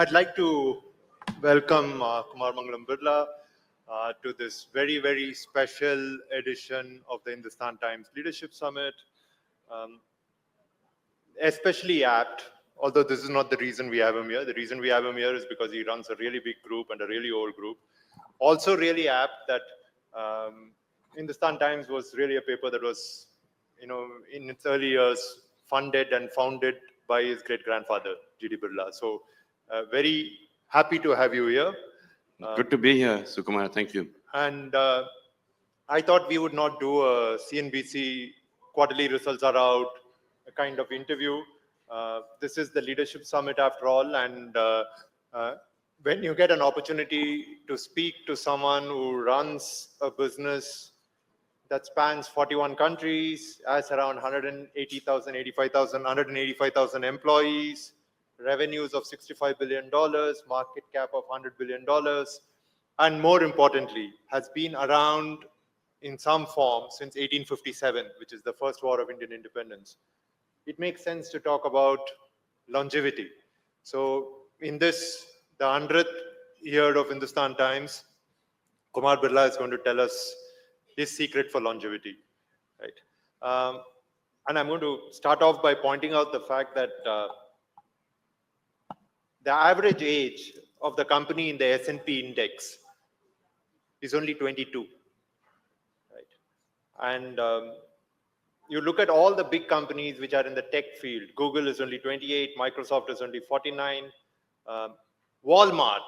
I'd like to welcome Kumar Mangalam Birla to this very, very special edition of the Hindustan Times Leadership Summit. Especially apt, although this is not the reason we have him here. The reason we have him here is because he runs a really big group and a really old group. Also really apt that Hindustan Times was really a paper that was, in its early years, funded and founded by his great-grandfather, G.D. Birla. So very happy to have you here. Good to be here, Sukumar. Thank you. And I thought we would not do a CNBC quarterly results are out a kind of interview. This is the Leadership Summit after all. And when you get an opportunity to speak to someone who runs a business that spans 41 countries, has around 180,000, 85,000, 185,000 employees, revenues of $65 billion, market cap of $100 billion, and more importantly, has been around in some form since 1857, which is the first war of Indian independence. It makes sense to talk about longevity. So in this, the 100th year of Hindustan Times, Kumar Birla is going to tell us his secret for longevity, right? And I'm going to start off by pointing out the fact that the average age of the company in the S&P index is only 22, right? And you look at all the big companies which are in the tech field. Google is only 28, Microsoft is only 49, Walmart,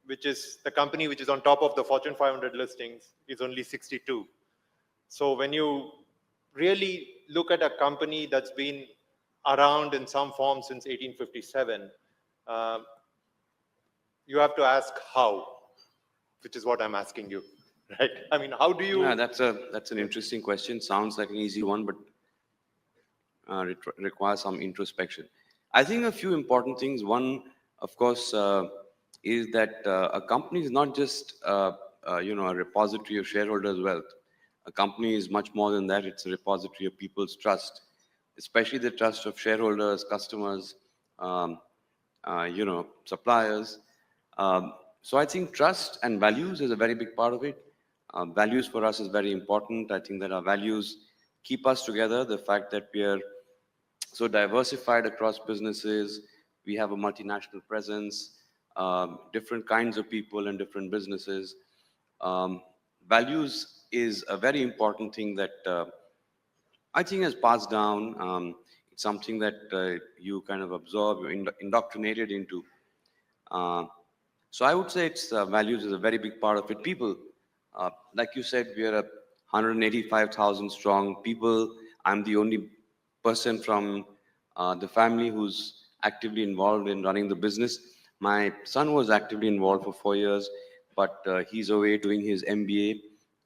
which is the company which is on top of the Fortune 500 listings, is only 62. So when you really look at a company that's been around in some form since 1857, you have to ask how, which is what I'm asking you, right? I mean, how do you? Yeah, that's an interesting question. Sounds like an easy one, but requires some introspection. I think a few important things. One, of course, is that a company is not just a repository of shareholders' wealth. A company is much more than that. It's a repository of people's trust, especially the trust of shareholders, customers, suppliers. So I think trust and values is a very big part of it. Values for us is very important. I think that our values keep us together. The fact that we are so diversified across businesses, we have a multinational presence, different kinds of people and different businesses. Values is a very important thing that I think has passed down. It's something that you kind of absorb, you're indoctrinated into. So I would say it's values is a very big part of it. People, like you said, we are 185,000 strong people. I'm the only person from the family who's actively involved in running the business. My son was actively involved for 4 years, but he's away doing his MBA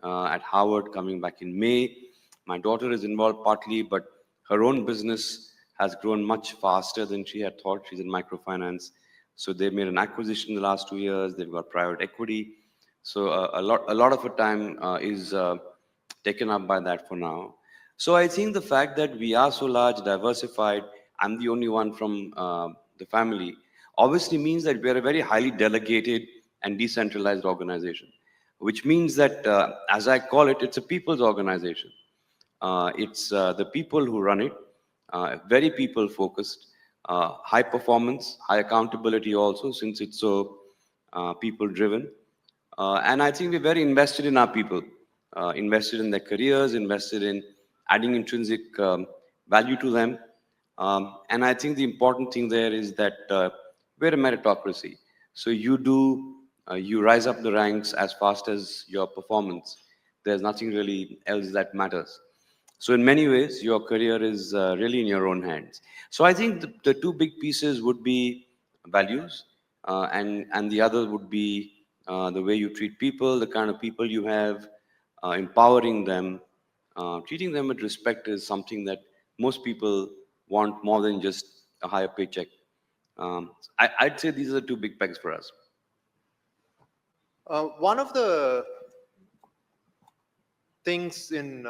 at Harvard, coming back in May. My daughter is involved partly, but her own business has grown much faster than she had thought. She's in microfinance. So they made an acquisition in the last 2 years. They've got private equity. So a lot of her time is taken up by that for now. So I think the fact that we are so large, diversified, I'm the only one from the family, obviously means that we are a very highly delegated and decentralized organization, which means that, as I call it, it's a people's organization. It's the people who run it, very people-focused, high performance, high accountability also, since it's so people-driven. And I think we're very invested in our people, invested in their careers, invested in adding intrinsic value to them. And I think the important thing there is that we're a meritocracy. So you rise up the ranks as fast as your performance. There's nothing really else that matters. So in many ways, your career is really in your own hands. So I think the two big pieces would be values, and the other would be the way you treat people, the kind of people you have, empowering them, treating them with respect is something that most people want more than just a higher paycheck. I'd say these are the two big pegs for us. One of the things in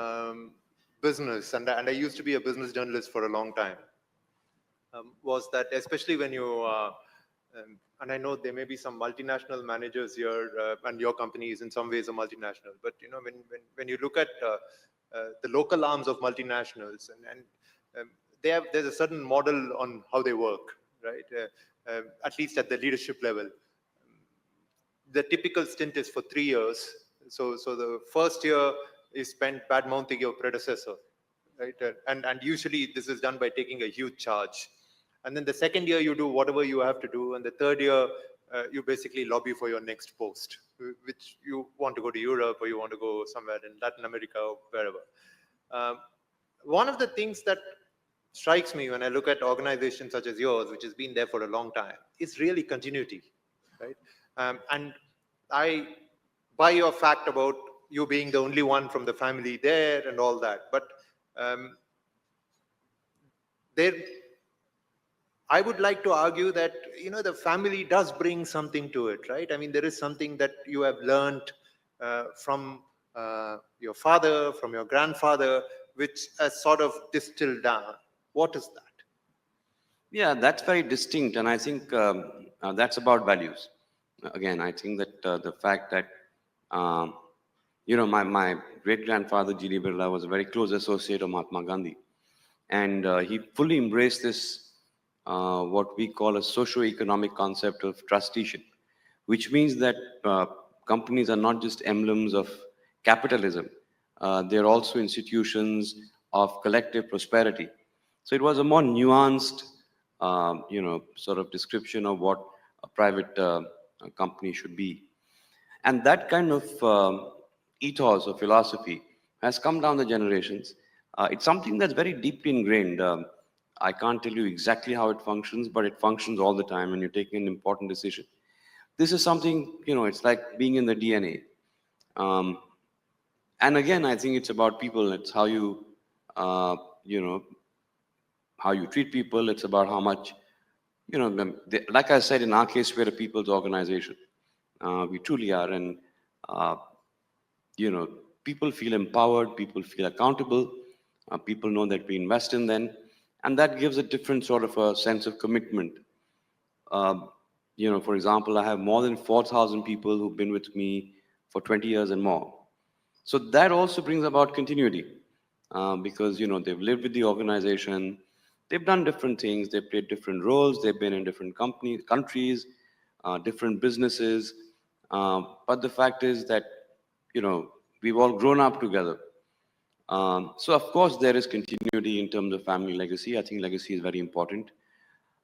business, and I used to be a business journalist for a long time, was that especially when you And I know there may be some multinational managers here, and your company is in some ways a multinational. But when you look at the local arms of multinationals, and there's a certain model on how they work, right? At least at the leadership level, the typical stint is for 3 years. So the first year is spent bad mouthing your predecessor, right? And usually this is done by taking a huge charge. And then the second year you do whatever you have to do, and the third year you basically lobby for your next post, which you want to go to Europe or you want to go somewhere in Latin America or wherever. Um, One of the things that strikes me when I look at organizations such as yours, which has been there for a long time, is really continuity, right? And I buy your fact about you being the only one from the family there and all that, but um, there, I would like to argue that the family does bring something to it, right? I mean, there is something that you have learned from your father, from your grandfather, which has sort of distilled down. What is that? Yeah, that's very distinct, and I think that's about values. Again, I think that the fact that um, my great grandfather G.D. Birla was a very close associate of Mahatma Gandhi, and he fully embraced this what we call a socio-economic concept of trusteeship, which means that companies are not just emblems of capitalism; they're also institutions of collective prosperity. So it was a more nuanced, sort of description of what a private company should be. And that kind of ethos or philosophy has come down the generations. It's something that's very deeply ingrained. I can't tell you exactly how it functions, but it functions all the time when you're taking an important decision. This is something, it's like being in the DNA. Um, and again, I think it's about people. It's how uh, you know, how you treat people. It's about how much, like I said, in our case, we're a people's organization. We truly are. And, uh, you know, people feel empowered, people feel accountable, people know that we invest in them. And that gives a different sort of a sense of commitment. Um, for example, I have more than 4,000 people who've been with me for 20 years and more. So that also brings about continuity because they've lived with the organization, they've done different things, they've played different roles, they've been in different countries, different businesses. But the fact is that we've all grown up together. So of course there is continuity in terms of family legacy. I think legacy is very important.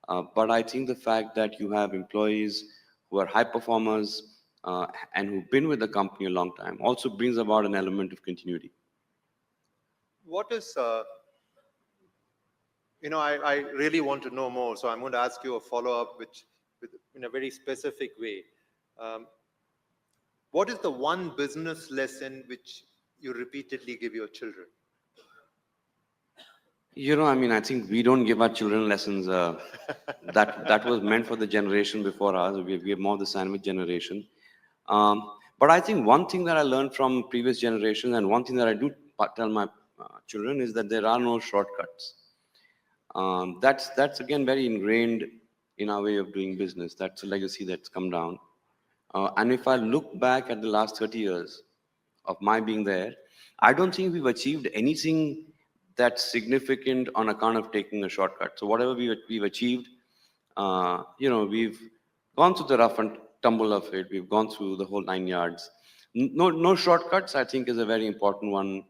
But I think the fact that you have employees who are high performers and who've been with the company a long time also brings about an element of continuity. What is, I really want to know more, so I'm going to ask you a follow-up, in a very specific way. Um, what is the one business lesson which you repeatedly give your children? I think we don't give our children lessons. That was meant for the generation before us. We are more the sandwich generation. But I think one thing that I learned from previous generations, and one thing that I do tell my children, is that there are no shortcuts. That's again very ingrained in our way of doing business. That's a legacy that's come down. And if I look back at the last 30 years of my being there, I don't think we've achieved anything that's significant on account of taking a shortcut. So whatever we've achieved, we've gone through the rough and tumble of it. We've gone through the whole 9 yards. No shortcuts, I think, is a very important one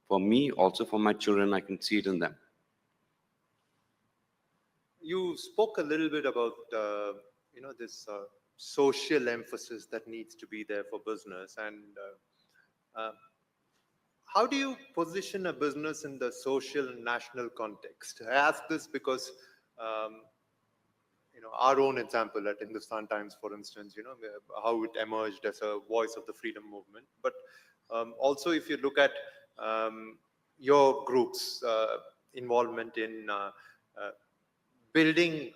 for me, also for my children. I can see it in them. You spoke a little bit about this social emphasis that needs to be there for business, and how do you position a business in the social and national context? I ask this because um, our own example at Hindustan Times, for instance, how it emerged as a voice of the freedom movement. But also, if you look at your group's involvement in uh, building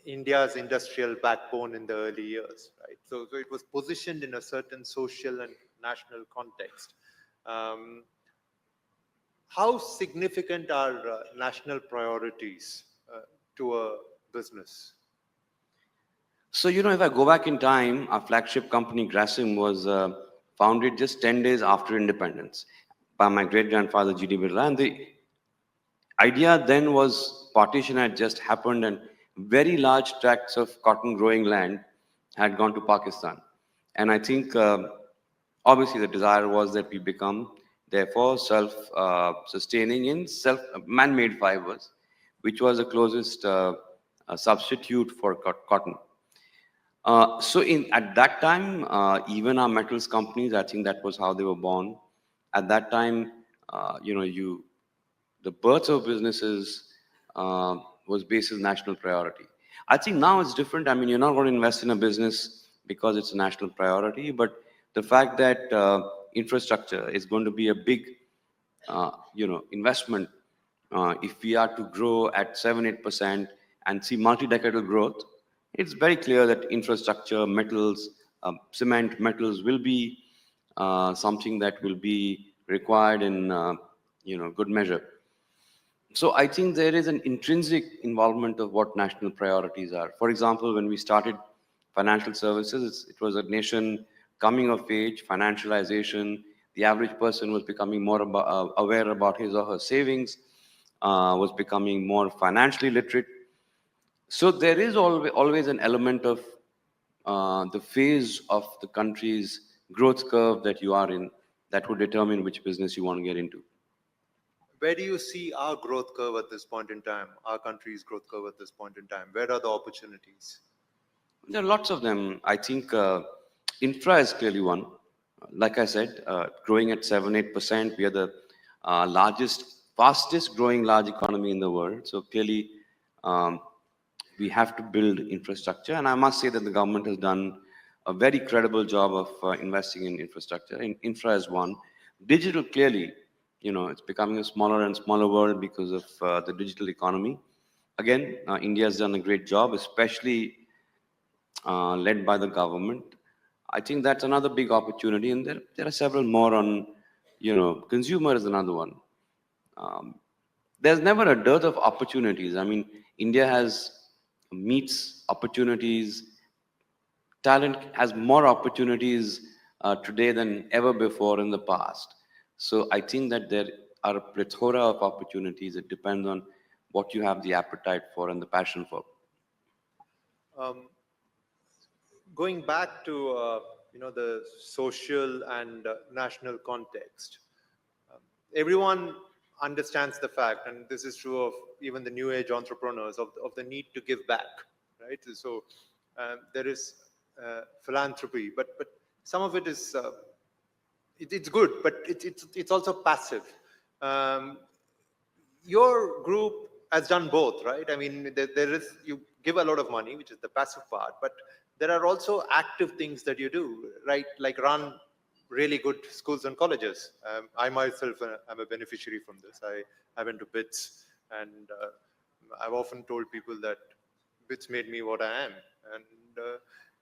India's industrial backbone in the early years, right? So it was positioned in a certain social and national context. Um, how significant are national priorities to a business? So, if I go back in time, our flagship company, Grasim, was founded just 10 days after independence by my great grandfather, G.D. Birla. And the idea then was partition had just happened, and very large tracts of cotton growing land had gone to Pakistan. And I think obviously the desire was that we become, therefore, self sustaining in self man made fibers, which was the closest substitute for cotton. So at that time, even our metals companies, I think that was how they were born. At that time, the birth of businesses was based as national priority. I think now it's different. I mean, you're not going to invest in a business because it's a national priority, but the fact that infrastructure is going to be a big, investment. If we are to grow at 7-8% and see multi-decadal growth, it's very clear that infrastructure, metals, cement, metals will be something that will be required in good measure. So I think there is an intrinsic involvement of what national priorities are. For example, when we started financial services, it was a nation coming of age, financialization. The average person was becoming more aware about his or her savings, was becoming more financially literate. So there is always an element of the phase of the country's growth curve that you are in that would determine which business you want to get into. Where do you see our growth curve at this point in time, our country's growth curve at this point in time? Where are the opportunities? There are lots of them. I think infra is clearly one. Like I said, growing at 7-8%, we are the fastest growing large economy in the world. So clearly, um, we have to build infrastructure. And I must say that the government has done a very credible job of investing in infrastructure. Infra is one. Digital, clearly, it's becoming a smaller and smaller world because of the digital economy. Again, India has done a great job, especially led by the government. I think that's another big opportunity, and there are several more on, consumer is another one. Um, there's never a dearth of opportunities. I mean, India meets opportunities. Talent has more opportunities today than ever before in the past. So I think that there are a plethora of opportunities. It depends on what you have the appetite for and the passion for. Um, Going back to the social and national context, um, everyone understands the fact, and this is true of even the new age entrepreneurs, of the need to give back, right? So there is philanthropy, but some of it is it's good, but it's also passive. Um, your group has done both, right? I mean, there is, you give a lot of money, which is the passive part, but there are also active things that you do, right? Like run really good schools and colleges. I myself am a beneficiary from this. I went to BITS, and I've often told people that BITS made me what I am. And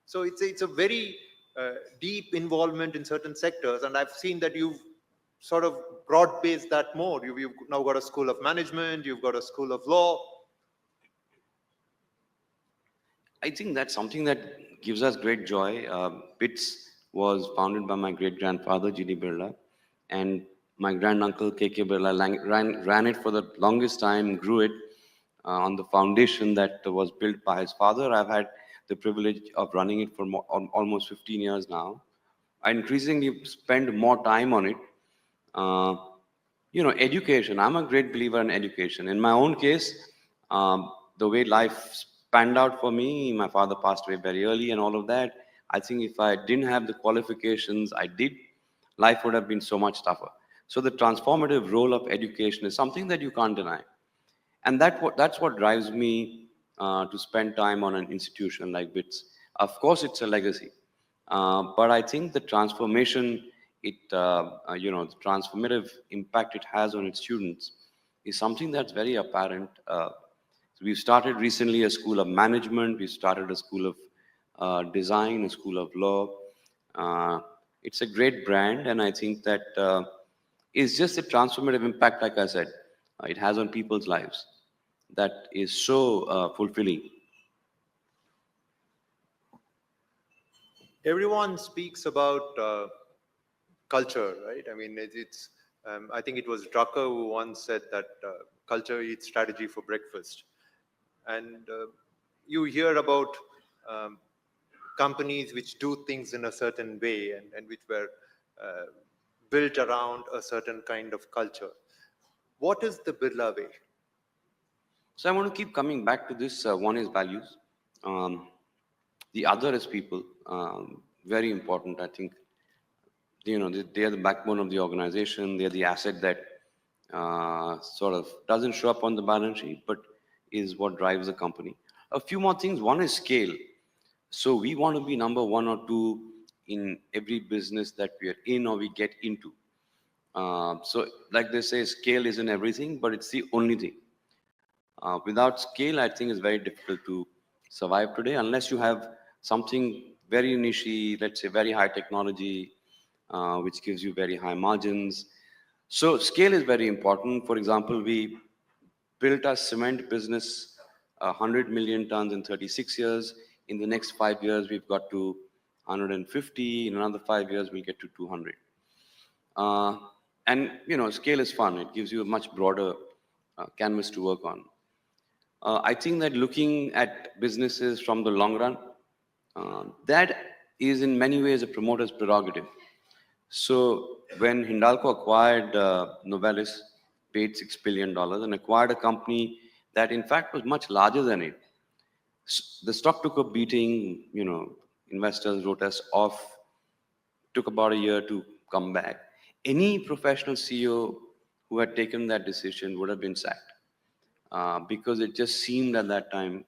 so it's a very deep involvement in certain sectors, and I've seen that you've sort of broad-based that more. You've now got a school of management, you've got a school of law. I think that's something that gives us great joy. BITS was founded by my great grandfather, G.D. Birla, and my granduncle, K.K. Birla, ran it for the longest time, grew it on the foundation that was built by his father. I've had the privilege of running it for almost 15 years now. I increasingly spend more time on it. Uh, Education. I'm a great believer in education. In my own case, the way life panned out for me, my father passed away very early and all of that. I think if I didn't have the qualifications I did, life would have been so much tougher. So the transformative role of education is something that you can't deny. And that's what drives me to spend time on an institution like BITS. Of course, it's a legacy, but I think the transformation, the transformative impact it has on its students is something that's very apparent. So we've started recently a school of management. We started a school of design, a school of law. Uh, it's a great brand, and I think that is just a transformative impact, like I said, it has on people's lives that is so fulfilling. Everyone speaks about culture, right? I mean, I think it was Drucker who once said that culture eats strategy for breakfast. And you hear about um, companies which do things in a certain way and which were uh, built around a certain kind of culture. What is the Birla way? So I want to keep coming back to this. One is values. The other is people. Very important, I think. They are the backbone of the organization. They are the asset that sort of doesn't show up on the balance sheet, but is what drives the company. A few more things. One is scale. So we want to be number one or two in every business that we are in or we get into. So, like they say, scale isn't everything, but it's the only thing. Without scale, I think it's very difficult to survive today unless you have something very niche, let's say very high technology, which gives you very high margins. So scale is very important. For example, we built our cement business 100 million tons in 36 years. In the next 5 years, we've got to 150. In another 5 years, we'll get to 200. Uh, and scale is fun. It gives you a much broader canvas to work on. I think that looking at businesses from the long run, that is in many ways a promoter's prerogative. So when Hindalco acquired Novelis, paid $6 billion and acquired a company that in fact was much larger than it. The stock took a beating, investors wrote us off, took about a year to come back. Any professional CEO who had taken that decision would have been sacked because it just seemed at that time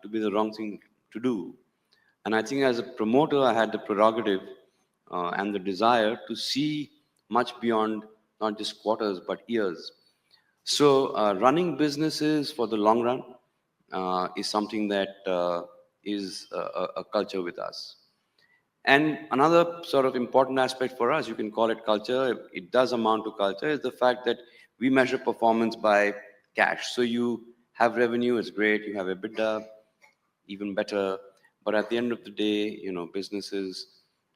to be the wrong thing to do. And I think as a promoter, I had the prerogative and the desire to see much beyond not just quarters, but years. So running businesses for the long run is something that is a culture with us. And another sort of important aspect for us, you can call it culture, it does amount to culture, is the fact that we measure performance by cash. So you have revenue, it's great, you have EBITDA, even better. But at the end of the day, businesses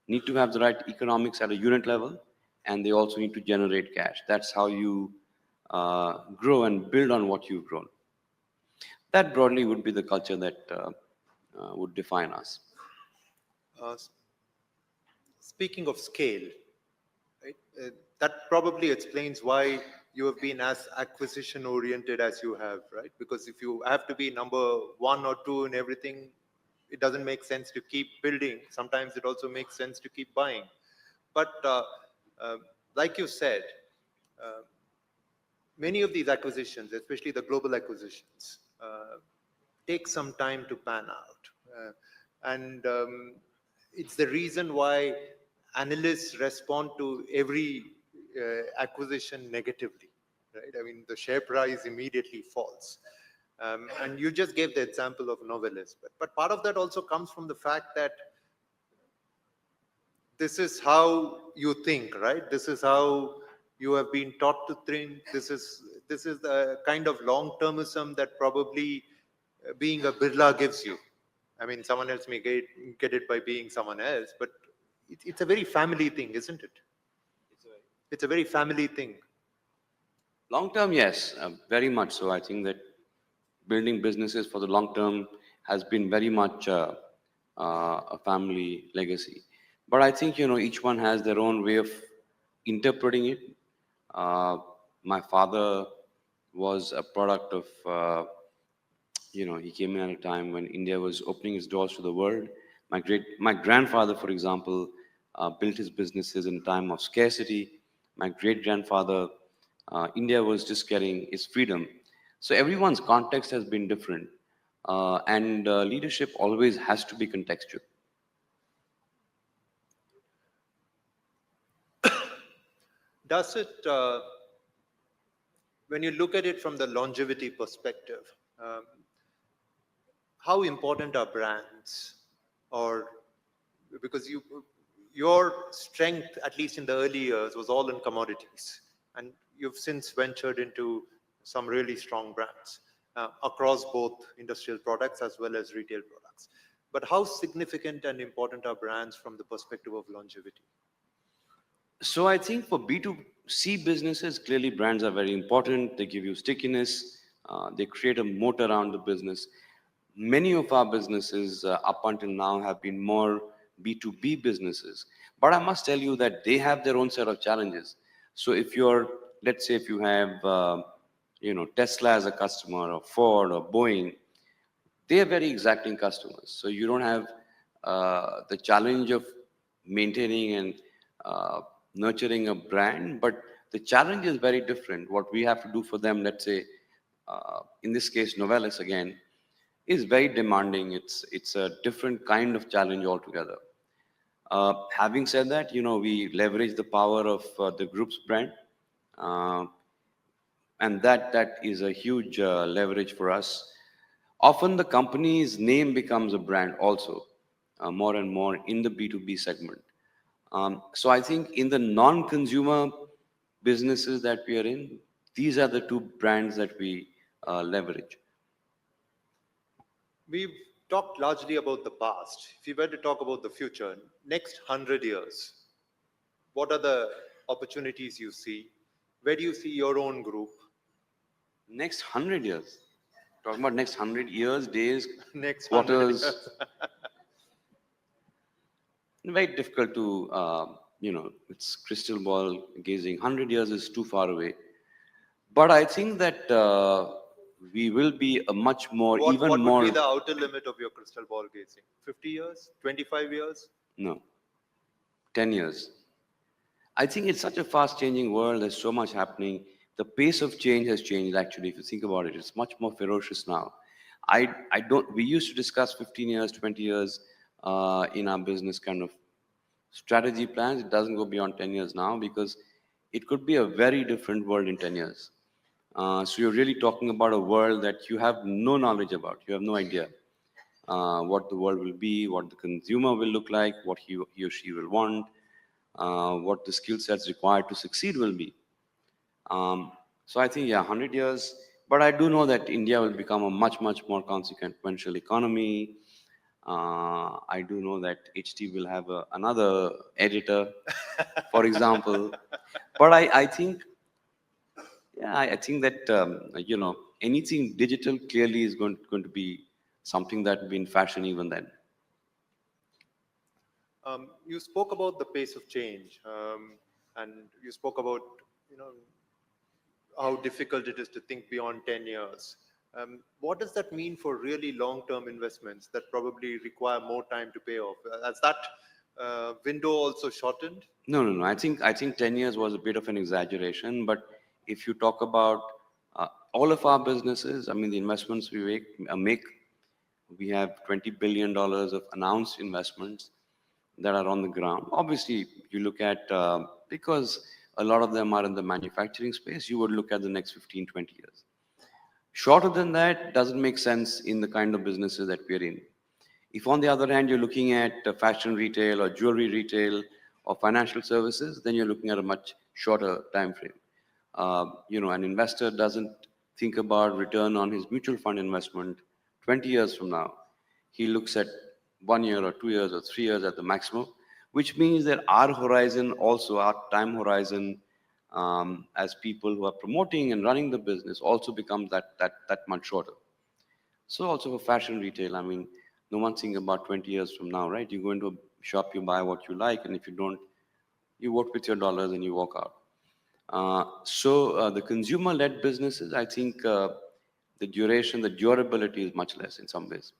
need to have the right economics at a unit level, and they also need to generate cash. That's how you grow and build on what you've grown. That broadly would be the culture that would define us. Uh, Speaking of scale, right, that probably explains why you have been as acquisition oriented as you have, right? Because if you have to be number one or two in everything, it doesn't make sense to keep building. Sometimes it also makes sense to keep buying. But uh, like you said, uh, many of these acquisitions, especially the global acquisitions, take some time to pan out. And it's the reason why analysts respond to every acquisition negatively, right? I mean, the share price immediately falls. And you just gave the example of Novelis, but part of that also comes from the fact that this is how you think, right? This is how you have been taught to think. This is the kind of long-termism that probably being a Birla gives you. I mean, someone else may get it by being someone else, but it's a very family thing, isn't it? It's a very family thing. Long term, yes, very much so. I think that building businesses for the long term has been very much a family legacy. But I think, each one has their own way of interpreting it. Uh, my father was a product of, he came in at a time when India was opening its doors to the world. My grandfather, for example, built his businesses in a time of scarcity. My great grandfather, India was just getting its freedom. So everyone's context has been different, and leadership always has to be contextual. Does it, when you look at it from the longevity perspective, um, how important are brands? Or because your strength, at least in the early years, was all in commodities, and you've since ventured into some really strong brands across both industrial products as well as retail products. But how significant and important are brands from the perspective of longevity? So I think for B2C businesses, clearly brands are very important. They give you stickiness. They create a moat around the business. Many of our businesses up until now have been more B2B businesses. But I must tell you that they have their own set of challenges. So if you're, let's say if you have, Tesla as a customer or Ford or Boeing, they are very exacting customers. So you don't have the challenge of maintaining and nurturing a brand, but the challenge is very different. What we have to do for them, let's say, in this case, Novelis again, is very demanding. It's a different kind of challenge altogether. Having said that, we leverage the power of the group's brand, uh, and that is a huge leverage for us. Often the company's name becomes a brand also, more and more in the B2B segment. So I think in the non-consumer businesses that we are in, these are the two brands that we leverage. We've talked largely about the past. If you were to talk about the future, next 100 years, what are the opportunities you see? Where do you see your own group? Next 100 years, talking about next 100 years, days, Next 100 quarters, years. very difficult to, it's crystal ball gazing. 100 years is too far away. But I think that we will be a much more, What, even what would more, be the outer limit of your crystal ball gazing? 50 years? 25 years? no, 10 years. I think it's such a fast changing world. There's so much happening. The pace of change has changed actually. If you think about it, it's much more ferocious now. I don't, we used to discuss 15 years, 20 years in our business kind of strategy plans. It doesn't go beyond 10 years now because it could be a very different world in 10 years. So you're really talking about a world that you have no knowledge about. You have no idea what the world will be, what the consumer will look like, what he or she will want, what the skill sets required to succeed will be. So I think, yeah, 100 years. But I do know that India will become a much, much more consequential economy. I do know that HT will have another editor, for example. But I think, yeah, I think that, anything digital clearly is going to be something that will be in fashion even then. You spoke about the pace of change, and you spoke about, you know, how difficult it is to think beyond 10 years. What does that mean for really long-term investments that probably require more time to pay off? Has that window also shortened? No. I think 10 years was a bit of an exaggeration, but if you talk about all of our businesses, I mean, the investments we make we have $20 billion of announced investments that are on the ground. Obviously, you look at, because a lot of them are in the manufacturing space, you would look at the next 15, 20 years. Shorter than that doesn't make sense in the kind of businesses that we're in. If, on the other hand, you're looking at fashion retail or jewelry retail or financial services, then you're looking at a much shorter time frame. An investor doesn't think about return on his mutual fund investment 20 years from now. He looks at 1 year or 2 years or 3 years at the maximum, which means that our horizon also, our time horizon, as people who are promoting and running the business also becomes that much shorter. So also for fashion retail, I mean, no one's thinking about 20 years from now, right? You go into a shop, you buy what you like, and if you don't, you vote with your dollars and you walk out. So the consumer-led businesses, I think the duration, the durability is much less in some ways.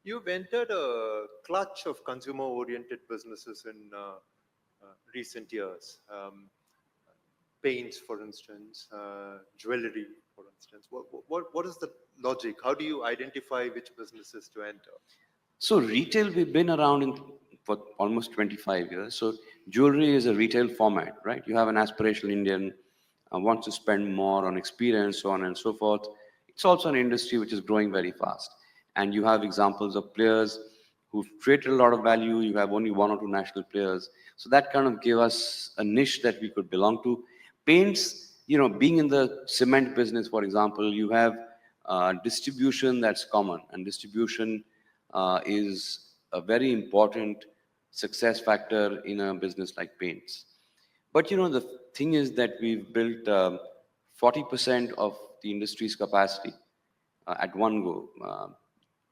You've entered a clutch of consumer-oriented businesses in recent years. Paints, for instance, jewelry, for instance. What is the logic? How do you identify which businesses to enter? So retail, we've been around for almost 25 years. So jewelry is a retail format, right? You have an aspirational Indian wants to spend more on experience, so on and so forth. It's also an industry which is growing very fast. And you have examples of players who've created a lot of value. You have only one or two national players. So that kind of gave us a niche that we could belong to. Paints, being in the cement business, for example, you have distribution that's common, and distribution is a very important success factor in a business like paints. But the thing is that we've built 40% of the industry's capacity at one go.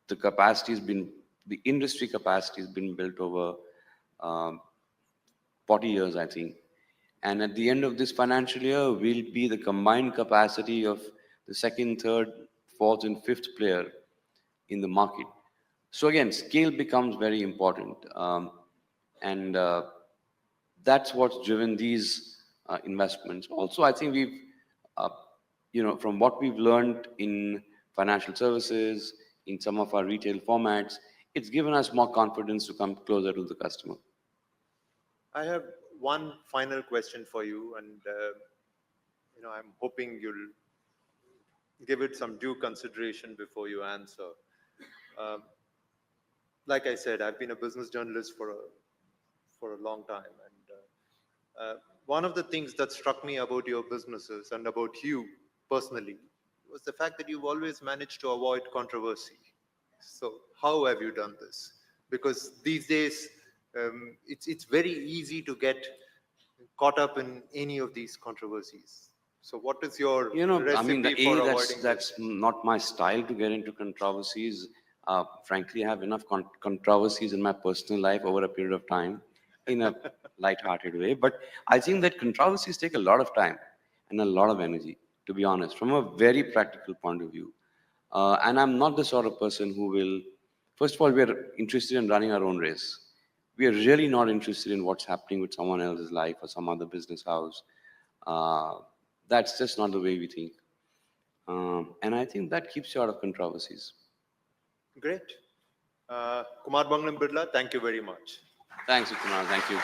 The capacity has been, the industry capacity has been built over um 40 years, I think. And at the end of this financial year, will be the combined capacity of the second, third, fourth, and fifth player in the market. So again, scale becomes very important, and that's what's driven these investments. Also, I think we've, uh, from what we've learned in financial services, in some of our retail formats, it's given us more confidence to come closer to the customer. I have one final question for you, and I'm hoping you'll give it some due consideration before you answer. Um, like I said, I've been a business journalist for a long time, and one of the things that struck me about your businesses and about you personally was the fact that you've always managed to avoid controversy. So, how have you done this? Because these days, it's very easy to get caught up in any of these controversies. So, what is your I mean, recipe for that's avoiding this? not my style to get into controversies. Frankly, I have enough controversies in my personal life over a period of time, in a light-hearted way. But I think that controversies take a lot of time and a lot of energy, to be honest, from a very practical point of view. And I'm not the sort of person who will. First of all, we're interested in running our own race. We are really not interested in what's happening with someone else's life or some other business house. Uh, that's just not the way we think. And I think that keeps you out of controversies. Great. Kumar Banglam Birla, thank you very much. Thanks, Kumar. Thank you.